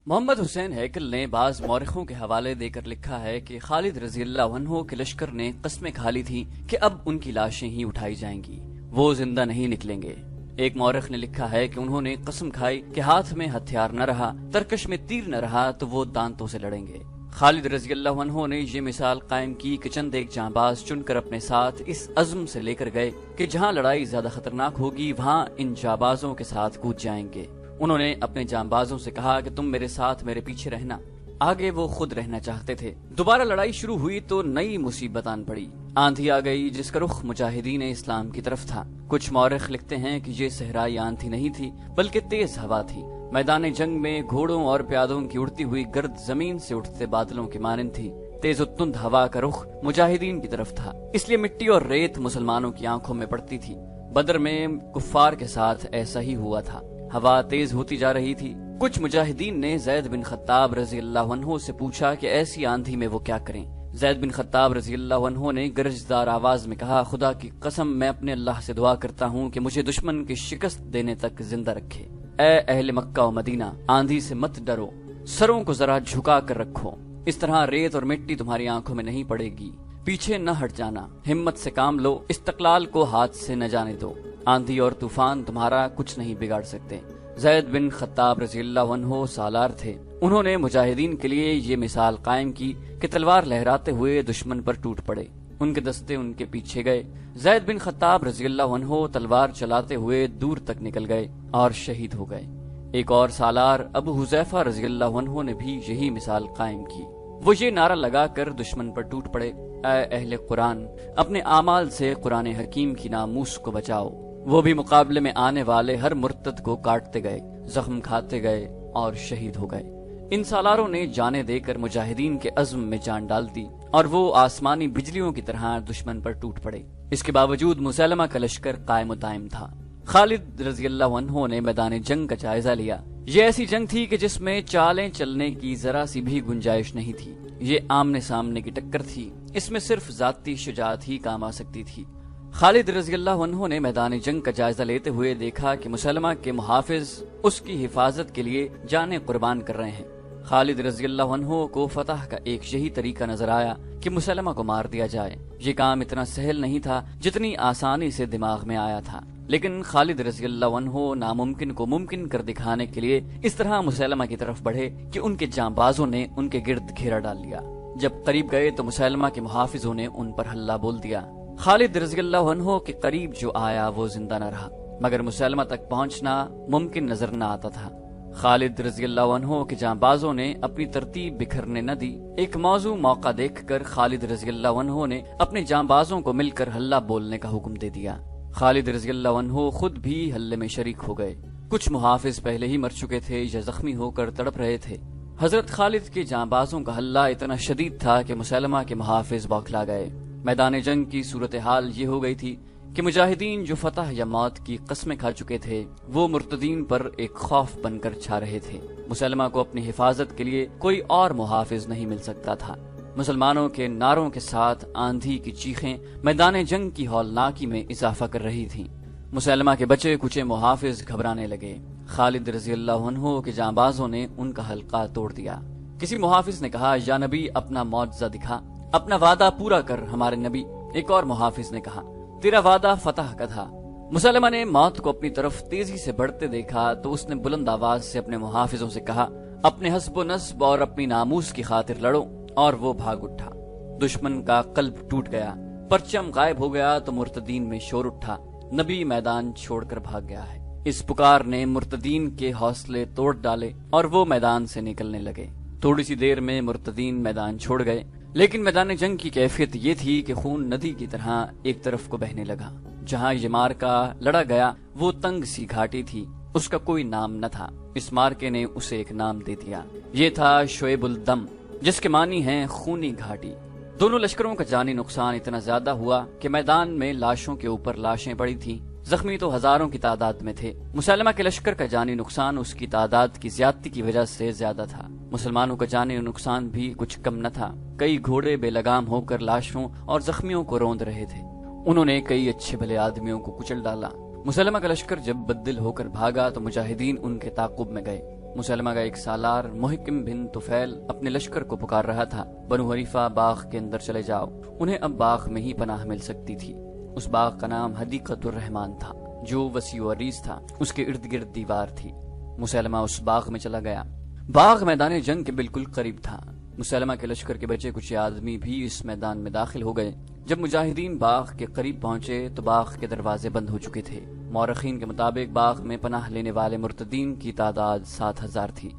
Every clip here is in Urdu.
محمد حسین ہیکل نے بعض مورخوں کے حوالے دے کر لکھا ہے کہ خالد رضی اللہ عنہ کے لشکر نے قسمیں کھا لی تھی کہ اب ان کی لاشیں ہی اٹھائی جائیں گی، وہ زندہ نہیں نکلیں گے۔ ایک مورخ نے لکھا ہے کہ انہوں نے قسم کھائی کہ ہاتھ میں ہتھیار نہ رہا، ترکش میں تیر نہ رہا تو وہ دانتوں سے لڑیں گے۔ خالد رضی اللہ عنہ نے یہ مثال قائم کی کہ چند ایک جانباز چن کر اپنے ساتھ اس عزم سے لے کر گئے کہ جہاں لڑائی زیادہ خطرناک ہوگی وہاں ان جانبازوں کے ساتھ کود جائیں گے۔ انہوں نے اپنے جانبازوں سے کہا کہ تم میرے ساتھ میرے پیچھے رہنا، آگے وہ خود رہنا چاہتے تھے۔ دوبارہ لڑائی شروع ہوئی تو نئی مصیبت آن پڑی، آندھی آ گئی جس کا رخ مجاہدین اسلام کی طرف تھا۔ کچھ مورخ لکھتے ہیں کہ یہ صحرائی آندھی نہیں تھی بلکہ تیز ہوا تھی۔ میدان جنگ میں گھوڑوں اور پیادوں کی اڑتی ہوئی گرد زمین سے اٹھتے بادلوں کی مانند تھی۔ تیز و تند ہوا کا رخ مجاہدین کی طرف تھا، اس لیے مٹی اور ریت مسلمانوں کی آنکھوں میں پڑتی تھی۔ بدر میں کفار کے ساتھ ایسا ہی ہوا تھا، ہوا تیز ہوتی جا رہی تھی۔ کچھ مجاہدین نے زید بن خطاب رضی اللہ عنہ سے پوچھا کہ ایسی آندھی میں وہ کیا کریں۔ زید بن خطاب رضی اللہ عنہ نے گرجدار آواز میں کہا، خدا کی قسم میں اپنے اللہ سے دعا کرتا ہوں کہ مجھے دشمن کی شکست دینے تک زندہ رکھے۔ اے اہل مکہ و مدینہ، آندھی سے مت ڈرو، سروں کو ذرا جھکا کر رکھو، اس طرح ریت اور مٹی تمہاری آنکھوں میں نہیں پڑے گی۔ پیچھے نہ ہٹ جانا، ہمت سے کام لو، استقلال کو ہاتھ سے نہ جانے دو، آندھی اور طوفان تمہارا کچھ نہیں بگاڑ سکتے۔ زید بن خطاب رضی اللہ عنہ سالار تھے، انہوں نے مجاہدین کے لیے یہ مثال قائم کی کہ تلوار لہراتے ہوئے دشمن پر ٹوٹ پڑے، ان کے دستے ان کے پیچھے گئے۔ زید بن خطاب رضی اللہ عنہ تلوار چلاتے ہوئے دور تک نکل گئے اور شہید ہو گئے۔ ایک اور سالار ابو حذیفہ رضی اللہ عنہ نے بھی یہی مثال قائم کی، وہ یہ نعرہ لگا کر دشمن پر ٹوٹ پڑے، اے اہل قرآن، اپنے اعمال سے قرآن حکیم کی ناموس کو بچاؤ۔ وہ بھی مقابلے میں آنے والے ہر مرتد کو کاٹتے گئے، زخم کھاتے گئے اور شہید ہو گئے۔ ان سالاروں نے جانیں دے کر مجاہدین کے عزم میں جان ڈال دی اور وہ آسمانی بجلیوں کی طرح دشمن پر ٹوٹ پڑے۔ اس کے باوجود مسلمہ کا لشکر قائم و دائم تھا۔ خالد رضی اللہ عنہ نے میدان جنگ کا جائزہ لیا۔ یہ ایسی جنگ تھی کہ جس میں چالیں چلنے کی ذرا سی بھی گنجائش نہیں تھی، یہ آمنے سامنے کی ٹکر تھی، اس میں صرف ذاتی شجاعت ہی کام آ سکتی تھی۔ خالد رضی اللہ عنہ نے میدان جنگ کا جائزہ لیتے ہوئے دیکھا کہ مسلمہ کے محافظ اس کی حفاظت کے لیے جانیں قربان کر رہے ہیں۔ خالد رضی اللہ عنہ کو فتح کا ایک یہی طریقہ نظر آیا کہ مسلمہ کو مار دیا جائے۔ یہ کام اتنا سہل نہیں تھا جتنی آسانی سے دماغ میں آیا تھا، لیکن خالد رضی اللہ عنہ ناممکن کو ممکن کر دکھانے کے لیے اس طرح مسلمہ کی طرف بڑھے کہ ان کے جانبازوں نے ان کے گرد گھیرا ڈال لیا۔ جب قریب گئے تو مسلمہ کے محافظوں نے ان پر حلہ بول دیا۔ خالد رضی اللہ عنہ کے قریب جو آیا وہ زندہ نہ رہا، مگر مسلمہ تک پہنچنا ممکن نظر نہ آتا تھا۔ خالد رضی اللہ عنہ کے جانبازوں نے اپنی ترتیب بکھرنے نہ دی۔ ایک موزوں موقع دیکھ کر خالد رضی اللہ عنہ نے اپنے جانبازوں کو مل کر حلہ بولنے کا حکم دے دیا۔ خالد رضی اللہ عنہ خود بھی حلے میں شریک ہو گئے۔ کچھ محافظ پہلے ہی مر چکے تھے یا زخمی ہو کر تڑپ رہے تھے۔ حضرت خالد کے جانبازوں کا حلہ اتنا شدید تھا کہ مسلمہ کے محافظ بوکھلا گئے۔ میدان جنگ کی صورتحال یہ ہو گئی تھی کہ مجاہدین جو فتح یا موت کی قسمیں کھا چکے تھے وہ مرتدین پر ایک خوف بن کر چھا رہے تھے۔ مسلمہ کو اپنی حفاظت کے لیے کوئی اور محافظ نہیں مل سکتا تھا۔ مسلمانوں کے نعروں کے ساتھ آندھی کی چیخیں میدان جنگ کی ہولناکی میں اضافہ کر رہی تھیں۔ مسلمہ کے بچے کچے محافظ گھبرانے لگے۔ خالد رضی اللہ عنہ کے جانبازوں نے ان کا حلقہ توڑ دیا۔ کسی محافظ نے کہا، یا نبی اپنا معجزہ دکھا، اپنا وعدہ پورا کر ہمارے نبی۔ ایک اور محافظ نے کہا، تیرا وعدہ فتح کا تھا۔ مسلمہ نے موت کو اپنی طرف تیزی سے بڑھتے دیکھا تو اس نے بلند آواز سے اپنے محافظوں سے کہا، اپنے حسب و نسب اور اپنی ناموس کی خاطر لڑو، اور وہ بھاگ اٹھا۔ دشمن کا قلب ٹوٹ گیا، پرچم غائب ہو گیا تو مرتدین میں شور اٹھا، نبی میدان چھوڑ کر بھاگ گیا ہے۔ اس پکار نے مرتدین کے حوصلے توڑ ڈالے اور وہ میدان سے نکلنے لگے۔ تھوڑی سی دیر میں مرتدین میدان چھوڑ گئے، لیکن میدان جنگ کی کیفیت یہ تھی کہ خون ندی کی طرح ایک طرف کو بہنے لگا۔ جہاں یہ مارکا لڑا گیا وہ تنگ سی گھاٹی تھی، اس کا کوئی نام نہ تھا۔ اس مارکے نے اسے ایک نام دے دیا، یہ تھا شعیب الدم، جس کے معنی ہیں خونی گھاٹی۔ دونوں لشکروں کا جانی نقصان اتنا زیادہ ہوا کہ میدان میں لاشوں کے اوپر لاشیں پڑی تھیں، زخمی تو ہزاروں کی تعداد میں تھے۔ مسلمہ کے لشکر کا جانی نقصان اس کی تعداد کی زیادتی کی وجہ سے زیادہ تھا۔ مسلمانوں کا جانی نقصان بھی کچھ کم نہ تھا۔ کئی گھوڑے بے لگام ہو کر لاشوں اور زخمیوں کو روند رہے تھے۔ انہوں نے کئی اچھے بھلے آدمیوں کو کچل ڈالا۔ مسلمہ کا لشکر جب بدل ہو کر بھاگا تو مجاہدین ان کے تعاقب میں گئے۔ مسلمہ کا ایک سالار محکم بن طفیل اپنے لشکر کو پکار رہا تھا، بنو حنیفہ باغ کے اندر چلے جاؤ، انہیں اب باغ میں ہی پناہ مل سکتی تھی۔ اس باغ کا نام حدیقۃ الرحمن تھا، جو وسیع و عریض تھا، اس کے ارد گرد دیوار تھی۔ مسلمہ اس باغ میں چلا گیا۔ باغ میدان جنگ کے بالکل قریب تھا۔ مسلمہ کے لشکر کے بچے کچھ آدمی بھی اس میدان میں داخل ہو گئے۔ جب مجاہدین باغ کے قریب پہنچے تو باغ کے دروازے بند ہو چکے تھے۔ مورخین کے مطابق باغ میں پناہ لینے والے مرتدین کی تعداد 7,000 تھی۔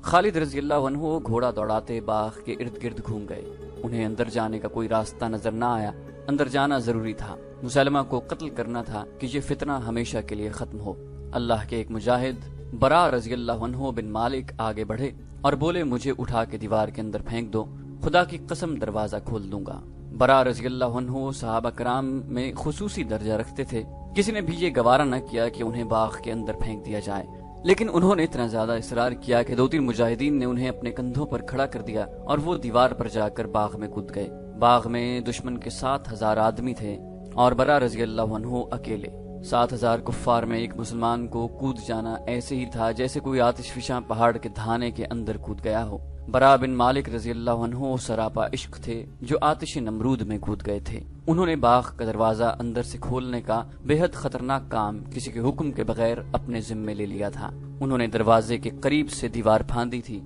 خالد رضی اللہ عنہ گھوڑا دوڑاتے باغ کے ارد گرد گھوم گئے۔ انہیں اندر جانے کا کوئی راستہ نظر نہ آیا۔ اندر جانا ضروری تھا، مسلمہ کو قتل کرنا تھا کہ یہ فتنہ ہمیشہ کے لیے ختم ہو۔ اللہ کے ایک مجاہد برا رضی اللہ عنہ بن مالک آگے بڑھے اور بولے، مجھے اٹھا کے دیوار کے اندر پھینک دو، خدا کی قسم دروازہ کھول دوں گا۔ برا رضی اللہ عنہ صحابہ کرام میں خصوصی درجہ رکھتے تھے۔ کسی نے بھی یہ گوارا نہ کیا کہ انہیں باغ کے اندر پھینک دیا جائے، لیکن انہوں نے اتنا زیادہ اصرار کیا کہ 2-3 مجاہدین نے انہیں اپنے کندھوں پر کھڑا کر دیا اور وہ دیوار پر جا کر باغ میں کود گئے۔ باغ میں دشمن کے 7,000 آدمی تھے اور برا رضی اللہ عنہ اکیلے۔ 7,000 کفار میں ایک مسلمان کو کود جانا ایسے ہی تھا جیسے کوئی آتش فشاں پہاڑ کے دھانے کے اندر کود گیا ہو۔ برا بن مالک رضی اللہ عنہ سراپا عشق تھے جو آتش نمرود میں کود گئے تھے۔ انہوں نے باغ کا دروازہ اندر سے کھولنے کا بے حد خطرناک کام کسی کے حکم کے بغیر اپنے ذمے لے لیا تھا۔ انہوں نے دروازے کے قریب سے دیوار پھاندی تھی۔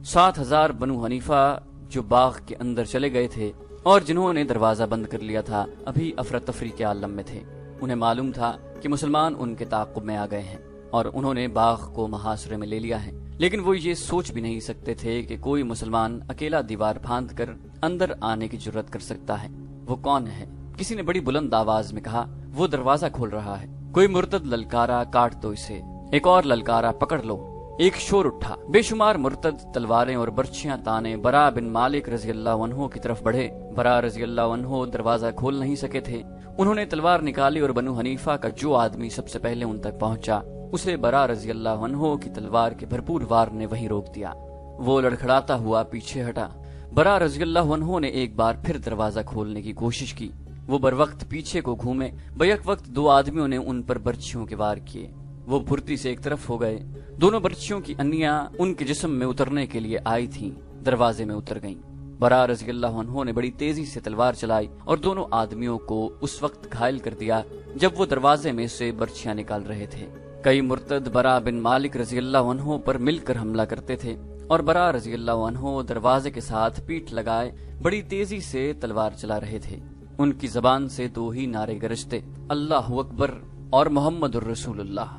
7,000 بنو حنیفہ جو باغ کے اندر چلے گئے تھے اور جنہوں نے دروازہ بند کر لیا تھا ابھی افراتفری کے عالم میں تھے۔ انہیں معلوم تھا کہ مسلمان ان کے تعاقب میں آ گئے ہیں اور انہوں نے باغ کو محاصرے میں لے لیا ہے، لیکن وہ یہ سوچ بھی نہیں سکتے تھے کہ کوئی مسلمان اکیلا دیوار پھاند کر اندر آنے کی جرات کر سکتا ہے۔ وہ کون ہے؟ کسی نے بڑی بلند آواز میں کہا، وہ دروازہ کھول رہا ہے۔ کوئی مرتد للکارا، کاٹ دو اسے۔ ایک اور للکارا، پکڑ لو۔ ایک شور اٹھا۔ بے شمار مرتد تلواریں اور برچیاں تانے برا بن مالک رضی اللہ عنہ کی طرف بڑھے۔ برا رضی اللہ عنہ دروازہ کھول نہیں سکے تھے۔ انہوں نے تلوار نکالی اور بنو حنیفہ کا جو آدمی سب سے پہلے ان تک پہنچا اسے برا رضی اللہ عنہ کی تلوار کے بھرپور وار نے وہیں روک دیا۔ وہ لڑکھڑاتا ہوا پیچھے ہٹا۔ برا رضی اللہ عنہ نے ایک بار پھر دروازہ کھولنے کی کوشش کی۔ وہ بر وقت پیچھے کو گھومے۔ بیک وقت 2 آدمیوں نے ان پر برچھیوں کے وار کیے۔ وہ پھرتی سے ایک طرف ہو گئے۔ دونوں برچھیوں کی انیاں ان کے جسم میں اترنے کے لیے آئی تھیں، دروازے میں اتر گئیں۔ برا رضی اللہ عنہ نے بڑی تیزی سے تلوار چلائی اور دونوں آدمیوں کو اس وقت گھائل کر دیا جب وہ دروازے میں سے برچھیاں نکال رہے تھے۔ کئی مرتد برا بن مالک رضی اللہ عنہ پر مل کر حملہ کرتے تھے اور برا رضی اللہ عنہ دروازے کے ساتھ پیٹھ لگائے بڑی تیزی سے تلوار چلا رہے تھے۔ ان کی زبان سے 2 ہی نعرے گرجتے، اللہ اکبر اور محمد الرسول اللہ۔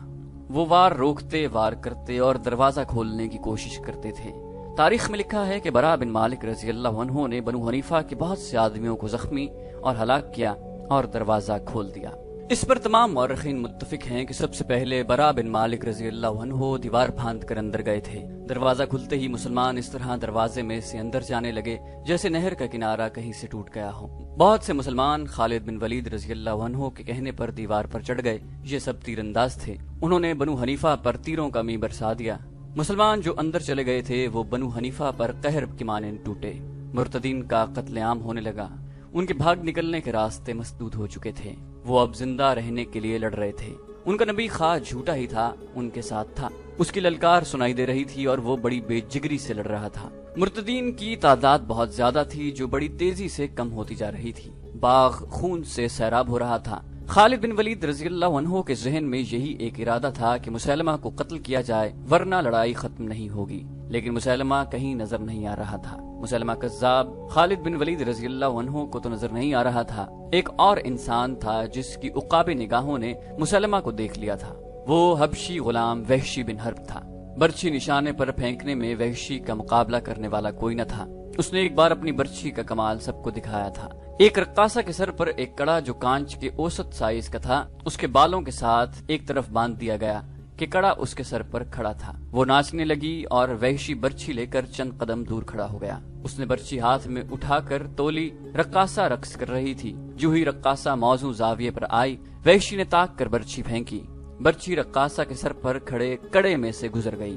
وہ وار روکتے، وار کرتے اور دروازہ کھولنے کی کوشش کرتے تھے۔ تاریخ میں لکھا ہے کہ برا بن مالک رضی اللہ عنہ نے بنو حنیفہ کے بہت سے آدمیوں کو زخمی اور ہلاک کیا اور دروازہ کھول دیا۔ اس پر تمام مورخین متفق ہیں کہ سب سے پہلے برا بن مالک رضی اللہ عنہ دیوار پھاند کر اندر گئے تھے۔ دروازہ کھلتے ہی مسلمان اس طرح دروازے میں سے اندر جانے لگے جیسے نہر کا کنارہ کہیں سے ٹوٹ گیا ہو۔ بہت سے مسلمان خالد بن ولید رضی اللہ عنہ کے کہنے پر دیوار پر چڑھ گئے۔ یہ سب تیر انداز تھے۔ انہوں نے بنو حنیفہ پر تیروں کا می برسا دیا۔ مسلمان جو اندر چلے گئے تھے وہ بنو حنیفہ پر قہر کے مانند ٹوٹے۔ مرتدین کا قتل عام ہونے لگا۔ ان کے بھاگ نکلنے کے راستے مسدود ہو چکے تھے۔ وہ اب زندہ رہنے کے لیے لڑ رہے تھے۔ ان کا نبی خواہ جھوٹا ہی تھا، ان کے ساتھ تھا۔ اس کی للکار سنائی دے رہی تھی اور وہ بڑی بے جگری سے لڑ رہا تھا۔ مرتدین کی تعداد بہت زیادہ تھی جو بڑی تیزی سے کم ہوتی جا رہی تھی۔ باغ خون سے سیراب ہو رہا تھا۔ خالد بن ولید رضی اللہ عنہ کے ذہن میں یہی ایک ارادہ تھا کہ مسلمہ کو قتل کیا جائے ورنہ لڑائی ختم نہیں ہوگی، لیکن مسلمہ کہیں نظر نہیں آ رہا تھا۔ مسلمہ کذاب خالد بن ولید رضی اللہ عنہ کو تو نظر نہیں آ رہا تھا، ایک اور انسان تھا جس کی عقاب نگاہوں نے مسلمہ کو دیکھ لیا تھا۔ وہ حبشی غلام وحشی بن حرب تھا۔ برچھی نشانے پر پھینکنے میں وحشی کا مقابلہ کرنے والا کوئی نہ تھا۔ اس نے ایک بار اپنی برچھی کا کمال سب کو دکھایا تھا۔ ایک رقاصہ کے سر پر ایک کڑا جو کانچ کے اوسط سائز کا تھا اس کے بالوں کے ساتھ ایک طرف باندھ دیا گیا کہ کڑا اس کے سر پر کھڑا تھا۔ وہ ناچنے لگی اور وحشی برچھی لے کر چند قدم دور کھڑا ہو گیا۔ اس نے برچھی ہاتھ میں اٹھا کر تولی۔ رقاصہ رقص کر رہی تھی۔ جو ہی رقاصہ موزوں زاویے پر آئی وحشی نے تاک کر برچھی پھینکی۔ برچھی رقاصہ کے سر پر کھڑے کڑے میں سے گزر گئی۔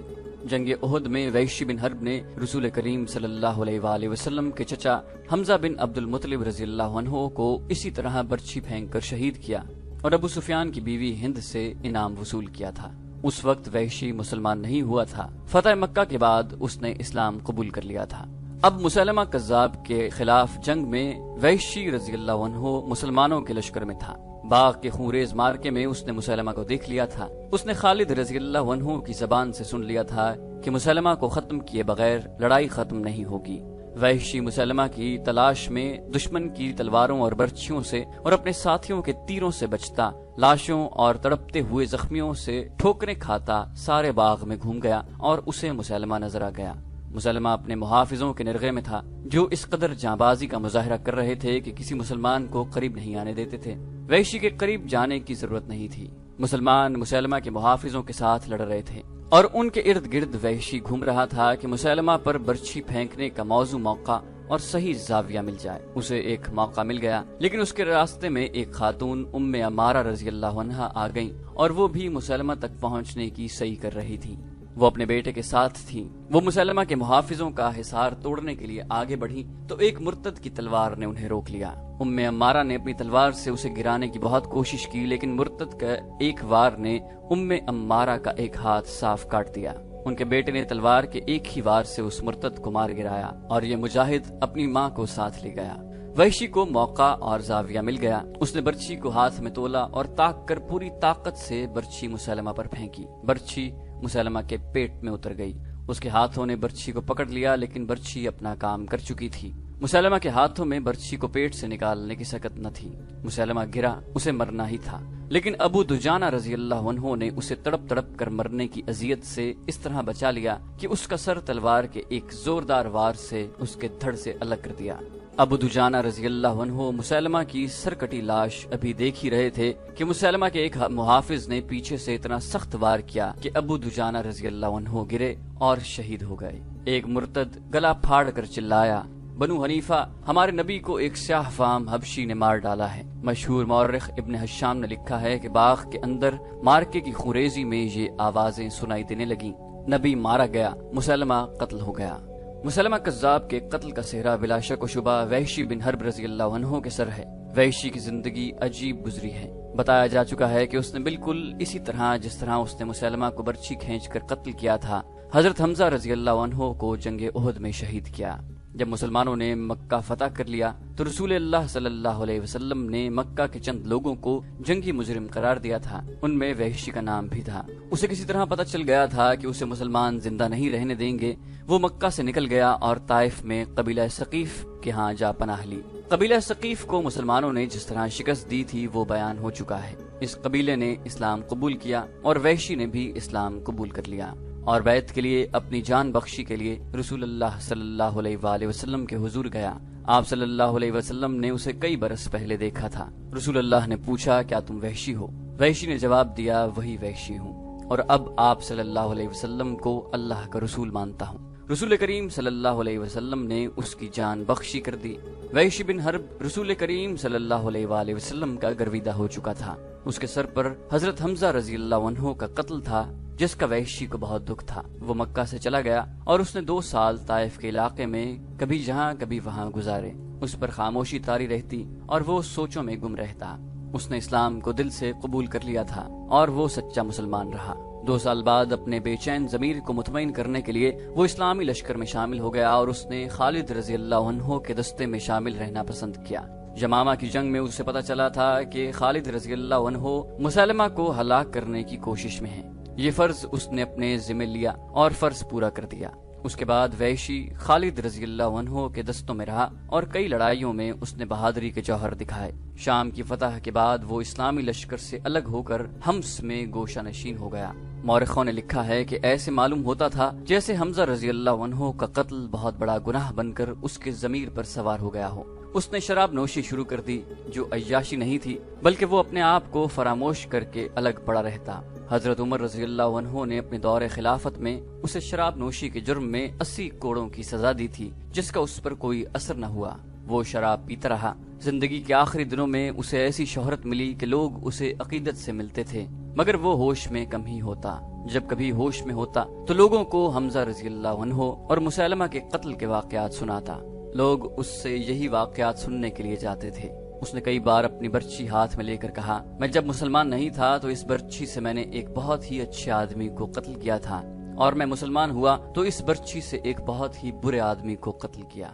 جنگ احد میں وحشی بن حرب نے رسول کریم صلی اللہ علیہ وآلہ وسلم کے چچا حمزہ بن عبد المطلب رضی اللہ عنہ کو اسی طرح برچھی پھینک کر شہید کیا اور ابو سفیان کی بیوی ہند سے انعام وصول کیا تھا۔ اس وقت وحشی مسلمان نہیں ہوا تھا۔ فتح مکہ کے بعد اس نے اسلام قبول کر لیا تھا۔ اب مسلمہ کذاب کے خلاف جنگ میں وحشی رضی اللہ عنہ مسلمانوں کے لشکر میں تھا۔ باغ کے خونریز مارکے میں اس نے مسلمہ کو دیکھ لیا تھا۔ اس نے خالد رضی اللہ عنہ کی زبان سے سن لیا تھا کہ مسلمہ کو ختم کیے بغیر لڑائی ختم نہیں ہوگی۔ وحشی مسلمہ کی تلاش میں دشمن کی تلواروں اور برچھیوں سے اور اپنے ساتھیوں کے تیروں سے بچتا، لاشوں اور تڑپتے ہوئے زخمیوں سے ٹھوکریں کھاتا سارے باغ میں گھوم گیا اور اسے مسلمہ نظر آ گیا۔ مسلمہ اپنے محافظوں کے نرغے میں تھا، جو اس قدر جانبازی کا مظاہرہ کر رہے تھے کہ کسی مسلمان کو قریب نہیں آنے دیتے تھے۔ وحشی کے قریب جانے کی ضرورت نہیں تھی۔ مسلمان مسلمہ کے محافظوں کے ساتھ لڑ رہے تھے اور ان کے ارد گرد وحشی گھوم رہا تھا کہ مسلمہ پر برچھی پھینکنے کا موقع اور صحیح زاویہ مل جائے۔ اسے ایک موقع مل گیا، لیکن اس کے راستے میں ایک خاتون ام عمارہ رضی اللہ عنہا آ گئیں اور وہ بھی مسلمہ تک پہنچنے کی صحیح کر رہی تھی۔ وہ اپنے بیٹے کے ساتھ تھی۔ وہ مسلمہ کے محافظوں کا حصار توڑنے کے لیے آگے بڑھی تو ایک مرتد کی تلوار نے انہیں روک لیا۔ ام عمارہ نے اپنی تلوار سے اسے گرانے کی بہت کوشش کی، لیکن مرتد کا ایک وار نے ام عمارہ کا ایک ہاتھ صاف کاٹ دیا۔ ان کے بیٹے نے تلوار کے ایک ہی وار سے اس مرتد کو مار گرایا اور یہ مجاہد اپنی ماں کو ساتھ لے گیا۔ وحشی کو موقع اور زاویہ مل گیا۔ اس نے برچھی کو ہاتھ میں تولا اور تاک کر پوری طاقت سے برچھی مسلمہ پر پھینکی۔ برچھی مسلمہ کے پیٹ میں اتر گئی۔ اس کے ہاتھوں نے برچھی کو پکڑ لیا، لیکن برچھی اپنا کام کر چکی تھی۔ مسلمہ کے ہاتھوں میں برچھی کو پیٹ سے نکالنے کی سکت نہ تھی۔ مسلمہ گرا، اسے مرنا ہی تھا، لیکن ابو دجانہ رضی اللہ عنہ نے اسے تڑپ تڑپ کر مرنے کی اذیت سے اس طرح بچا لیا کہ اس کا سر تلوار کے ایک زوردار وار سے اس کے دھڑ سے الگ کر دیا۔ ابو دجانہ رضی اللہ عنہ مسلمہ کی سرکٹی لاش ابھی دیکھ ہی رہے تھے کہ مسلمہ کے ایک محافظ نے پیچھے سے اتنا سخت وار کیا کہ ابو دجانہ رضی اللہ عنہ گرے اور شہید ہو گئے۔ ایک مرتد گلا پھاڑ کر چلایا، بنو حنیفہ، ہمارے نبی کو ایک سیاہ فام حبشی نے مار ڈالا ہے۔ مشہور مورخ ابن حشام نے لکھا ہے کہ باغ کے اندر مارکے کی خونریزی میں یہ آوازیں سنائی دینے لگیں، نبی مارا گیا، مسلمہ قتل ہو گیا۔ مسلمہ کذاب کے قتل کا صحرا بلا شک و شبہ وحشی بن حرب رضی اللہ عنہ کے سر ہے۔ وحشی کی زندگی عجیب گزری ہے۔ بتایا جا چکا ہے کہ اس نے بالکل اسی طرح جس طرح اس نے مسلمہ کو برچھی کھینچ کر قتل کیا تھا، حضرت حمزہ رضی اللہ عنہ کو جنگ احد میں شہید کیا۔ جب مسلمانوں نے مکہ فتح کر لیا تو رسول اللہ صلی اللہ علیہ وسلم نے مکہ کے چند لوگوں کو جنگی مجرم قرار دیا تھا۔ ان میں وحشی کا نام بھی تھا۔ اسے کسی طرح پتہ چل گیا تھا کہ اسے مسلمان زندہ نہیں رہنے دیں گے۔ وہ مکہ سے نکل گیا اور طائف میں قبیلہ ثقیف کے ہاں جا پناہ لی۔ قبیلہ ثقیف کو مسلمانوں نے جس طرح شکست دی تھی وہ بیان ہو چکا ہے۔ اس قبیلے نے اسلام قبول کیا اور وحشی نے بھی اسلام قبول کر لیا اور بیعت کے لیے اپنی جان بخشی کے لیے رسول اللہ صلی اللہ علیہ وآلہ وسلم کے حضور گیا۔ آپ صلی اللہ علیہ وسلم نے اسے کئی برس پہلے دیکھا تھا۔ رسول اللہ نے پوچھا، کیا تم وحشی ہو؟ وحشی نے جواب دیا، وہی وحشی ہوں، اور اب آپ صلی اللہ علیہ وسلم کو اللہ کا رسول مانتا ہوں۔ رسول کریم صلی اللہ علیہ وسلم نے اس کی جان بخشی کر دی۔ وحشی بن حرب رسول کریم صلی اللہ علیہ وآلہ وسلم کا گرویدہ ہو چکا تھا۔ اس کے سر پر حضرت حمزہ رضی اللہ عنہ کا قتل تھا، جس کا وحشی کو بہت دکھ تھا۔ وہ مکہ سے چلا گیا اور اس نے 2 سال طائف کے علاقے میں کبھی جہاں کبھی وہاں گزارے۔ اس پر خاموشی طاری رہتی اور وہ سوچوں میں گم رہتا۔ اس نے اسلام کو دل سے قبول کر لیا تھا اور وہ سچا مسلمان رہا۔ 2 سال بعد اپنے بے چین ضمیر کو مطمئن کرنے کے لیے وہ اسلامی لشکر میں شامل ہو گیا اور اس نے خالد رضی اللہ عنہ کے دستے میں شامل رہنا پسند کیا۔ یمامہ کی جنگ میں اسے پتہ چلا تھا کہ خالد رضی اللہ عنہ مسلمہ کو ہلاک کرنے کی کوشش میں ہے۔ یہ فرض اس نے اپنے ذمہ لیا اور فرض پورا کر دیا۔ اس کے بعد وحشی خالد رضی اللہ عنہ کے دستوں میں رہا اور کئی لڑائیوں میں اس نے بہادری کے جوہر دکھائے۔ شام کی فتح کے بعد وہ اسلامی لشکر سے الگ ہو کر حمص میں گوشہ نشین ہو گیا۔ مورخوں نے لکھا ہے کہ ایسے معلوم ہوتا تھا جیسے حمزہ رضی اللہ عنہ کا قتل بہت بڑا گناہ بن کر اس کے ضمیر پر سوار ہو گیا ہو۔ اس نے شراب نوشی شروع کر دی، جو عیاشی نہیں تھی بلکہ وہ اپنے آپ کو فراموش کر کے الگ پڑا رہتا۔ حضرت عمر رضی اللہ عنہ نے اپنے دور خلافت میں اسے شراب نوشی کے جرم میں 80 کوڑوں کی سزا دی تھی، جس کا اس پر کوئی اثر نہ ہوا۔ وہ شراب پیتا رہا۔ زندگی کے آخری دنوں میں اسے ایسی شہرت ملی کہ لوگ اسے عقیدت سے ملتے تھے، مگر وہ ہوش میں کم ہی ہوتا۔ جب کبھی ہوش میں ہوتا تو لوگوں کو حمزہ رضی اللہ عنہ اور مسلمہ کے قتل کے واقعات سناتا۔ لوگ اس سے یہی واقعات سننے کے لیے جاتے تھے۔ اس نے کئی بار اپنی برچی ہاتھ میں لے کر کہا، میں جب مسلمان نہیں تھا تو اس برچی سے میں نے ایک بہت ہی اچھے آدمی کو قتل کیا تھا، اور میں مسلمان ہوا تو اس برچی سے ایک بہت ہی برے آدمی کو قتل کیا۔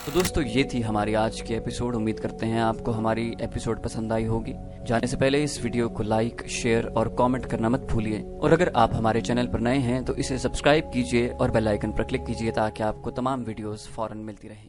تو دوستو، یہ تھی ہماری آج کی ایپیسوڈ۔ امید کرتے ہیں آپ کو ہماری ایپیسوڈ پسند آئی ہوگی۔ جانے سے پہلے اس ویڈیو کو لائک، شیئر اور کامنٹ کرنا مت بھولیے، اور اگر آپ ہمارے چینل پر نئے ہیں تو اسے سبسکرائب کیجئے اور بیل آئیکن پر کلک کیجئے تاکہ آپ کو تمام ویڈیوز فوراً ملتی رہیں۔